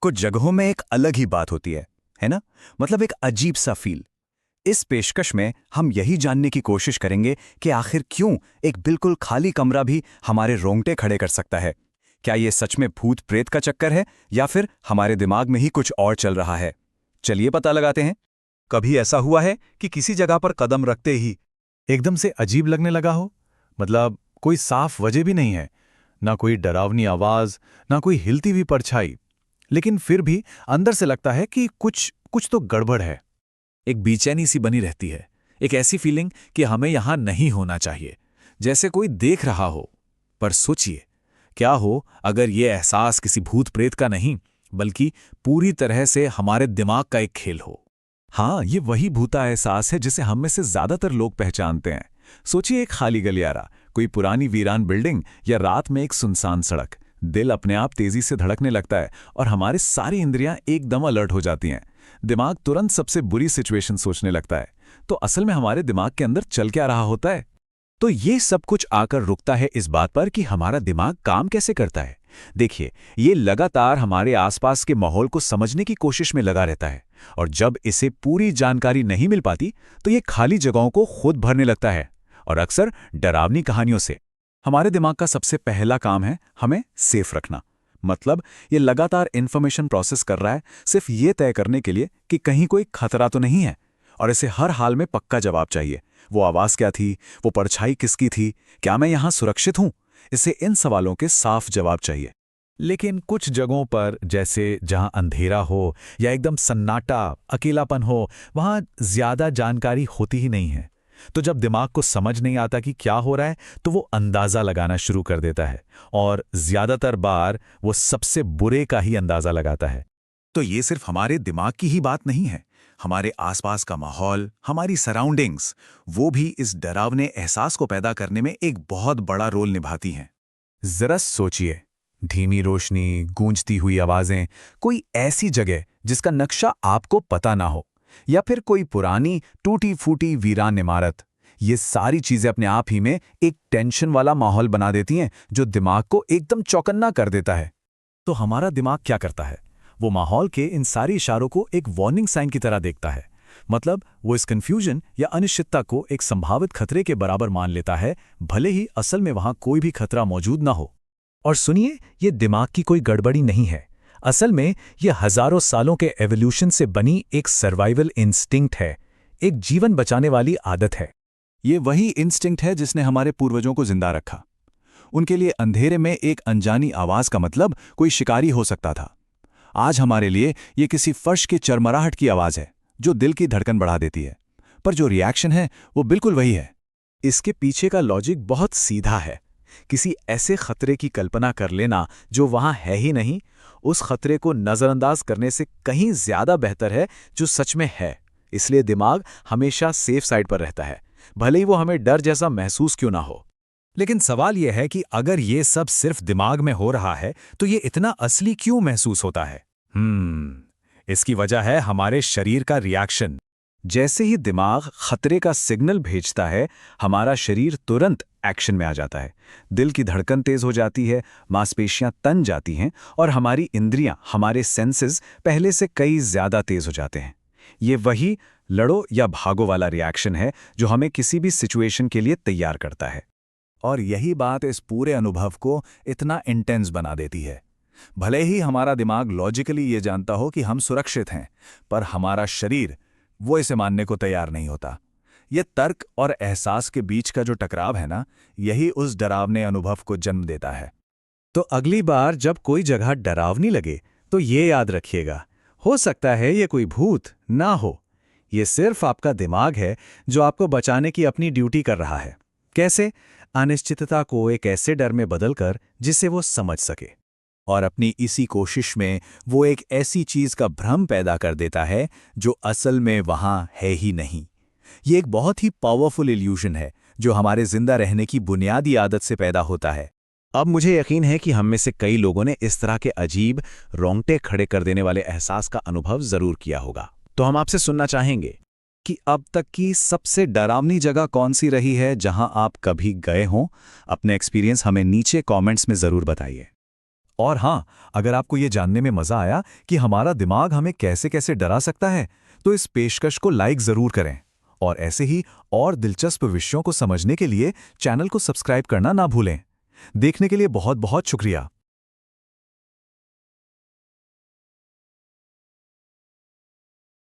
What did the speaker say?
कुछ जगहों में एक अलग ही बात होती है ना? मतलब एक अजीब सा फील। इस पेशकश में हम यही जानने की कोशिश करेंगे कि आखिर क्यों एक बिल्कुल खाली कमरा भी हमारे रोंगटे खड़े कर सकता है। क्या ये सच में भूत प्रेत का चक्कर है या फिर हमारे दिमाग में ही कुछ और चल रहा है? चलिए पता लगाते हैं। कभी ऐसा हुआ है कि किसी जगह पर कदम रखते ही एकदम से अजीब लगने लगा हो? मतलब कोई साफ वजह भी नहीं है, ना कोई डरावनी आवाज, ना कोई हिलती हुई परछाई, लेकिन फिर भी अंदर से लगता है कि कुछ कुछ तो गड़बड़ है। एक बेचैनी सी बनी रहती है, एक ऐसी फीलिंग कि हमें यहां नहीं होना चाहिए, जैसे कोई देख रहा हो। पर सोचिए, क्या हो अगर ये एहसास किसी भूत प्रेत का नहीं बल्कि पूरी तरह से हमारे दिमाग का एक खेल हो। हाँ, ये वही भूता एहसास है जिसे हम में से ज्यादातर लोग पहचानते हैं। सोचिए, एक खाली गलियारा, कोई पुरानी वीरान बिल्डिंग या रात में एक सुनसान सड़क। दिल अपने आप तेजी से धड़कने लगता है और हमारी सारी इंद्रियां एकदम अलर्ट हो जाती हैं। दिमाग तुरंत सबसे बुरी सिचुएशन सोचने लगता है। तो असल में हमारे दिमाग के अंदर चल क्या रहा होता है? तो ये सब कुछ आकर रुकता है इस बात पर कि हमारा दिमाग काम कैसे करता है। देखिए, ये लगातार हमारे आसपास के माहौल को समझने की कोशिश में लगा रहता है, और जब इसे पूरी जानकारी नहीं मिल पाती तो ये खाली जगहों को खुद भरने लगता है, और अक्सर डरावनी कहानियों से। हमारे दिमाग का सबसे पहला काम है हमें सेफ रखना। मतलब ये लगातार इन्फॉर्मेशन प्रोसेस कर रहा है सिर्फ ये तय करने के लिए कि कहीं कोई खतरा तो नहीं है, और इसे हर हाल में पक्का जवाब चाहिए। वो आवाज क्या थी, वो परछाई किसकी थी, क्या मैं यहां सुरक्षित हूं? इसे इन सवालों के साफ जवाब चाहिए। लेकिन कुछ जगहों पर, जैसे जहां अंधेरा हो या एकदम सन्नाटा, अकेलापन हो, वहां ज्यादा जानकारी होती ही नहीं है। तो जब दिमाग को समझ नहीं आता कि क्या हो रहा है, तो वो अंदाजा लगाना शुरू कर देता है, और ज्यादातर बार वो सबसे बुरे का ही अंदाजा लगाता है। तो ये सिर्फ हमारे दिमाग की ही बात नहीं है। हमारे आसपास का माहौल, हमारी सराउंडिंग्स, वो भी इस डरावने एहसास को पैदा करने में एक बहुत बड़ा रोल निभाती हैं। जरा सोचिए, धीमी रोशनी, गूंजती हुई आवाजें, कोई ऐसी जगह जिसका नक्शा आपको पता ना हो, या फिर कोई पुरानी टूटी फूटी वीरान इमारत। ये सारी चीजें अपने आप ही में एक टेंशन वाला माहौल बना देती हैं जो दिमाग को एकदम चौकन्ना कर देता है। तो हमारा दिमाग क्या करता है? वो माहौल के इन सारी इशारों को एक वार्निंग साइन की तरह देखता है। मतलब वो इस कंफ्यूजन या अनिश्चितता को एक संभावित खतरे के बराबर मान लेता है, भले ही असल में वहां कोई भी खतरा मौजूद ना हो। और सुनिए, ये दिमाग की कोई गड़बड़ी नहीं है। असल में ये हजारों सालों के एवोल्यूशन से बनी एक सर्वाइवल इंस्टिंक्ट है, एक जीवन बचाने वाली आदत है। ये वही इंस्टिंक्ट है जिसने हमारे पूर्वजों को जिंदा रखा। उनके लिए अंधेरे में एक अनजानी आवाज का मतलब कोई शिकारी हो सकता था। आज हमारे लिए ये किसी फर्श की चरमराहट की आवाज है जो दिल की धड़कन बढ़ा देती है, पर जो रिएक्शन है वो बिल्कुल वही है। इसके पीछे का लॉजिक बहुत सीधा है। किसी ऐसे खतरे की कल्पना कर लेना जो वहां है ही नहीं, उस खतरे को नजरअंदाज करने से कहीं ज्यादा बेहतर है जो सच में है। इसलिए दिमाग हमेशा सेफ साइड पर रहता है, भले ही वो हमें डर जैसा महसूस क्यों ना हो। लेकिन सवाल यह है कि अगर ये सब सिर्फ दिमाग में हो रहा है तो ये इतना असली क्यों महसूस होता है? इसकी वजह है हमारे शरीर का रिएक्शन। जैसे ही दिमाग खतरे का सिग्नल भेजता है, हमारा शरीर तुरंत एक्शन में आ जाता है। दिल की धड़कन तेज हो जाती है, मांसपेशियां तन जाती हैं, और हमारी इंद्रियां, हमारे सेंसेस पहले से कई ज्यादा तेज हो जाते हैं। ये वही लड़ो या भागो वाला रिएक्शन है जो हमें किसी भी सिचुएशन के लिए तैयार करता है। और यही बात इस पूरे अनुभव को इतना इंटेंस बना देती है। भले ही हमारा दिमाग लॉजिकली ये जानता हो कि हम सुरक्षित हैं, पर हमारा शरीर वो इसे मानने को तैयार नहीं होता। ये तर्क और एहसास के बीच का जो टकराव है ना, यही उस डरावने अनुभव को जन्म देता है। तो अगली बार जब कोई जगह डरावनी लगे तो ये याद रखिएगा, हो सकता है ये कोई भूत ना हो, ये सिर्फ आपका दिमाग है जो आपको बचाने की अपनी ड्यूटी कर रहा है। कैसे? अनिश्चितता को एक ऐसे डर में बदलकर जिसे वो समझ सके, और अपनी इसी कोशिश में वो एक ऐसी चीज का भ्रम पैदा कर देता है जो असल में वहां है ही नहीं। ये एक बहुत ही पावरफुल इल्यूजन है जो हमारे जिंदा रहने की बुनियादी आदत से पैदा होता है। अब मुझे यकीन है कि हम में से कई लोगों ने इस तरह के अजीब, रोंगटे खड़े कर देने वाले एहसास का अनुभव जरूर किया होगा। तो हम आपसे सुनना चाहेंगे कि अब तक की सबसे डरावनी जगह कौन सी रही है जहां आप कभी गए हों। अपने एक्सपीरियंस हमें नीचे कमेंट्स में जरूर बताइए। और हाँ, अगर आपको ये जानने में मजा आया कि हमारा दिमाग हमें कैसे कैसे डरा सकता है, तो इस पेशकश को लाइक जरूर करें। और ऐसे ही और दिलचस्प विषयों को समझने के लिए चैनल को सब्सक्राइब करना ना भूलें। देखने के लिए बहुत बहुत शुक्रिया।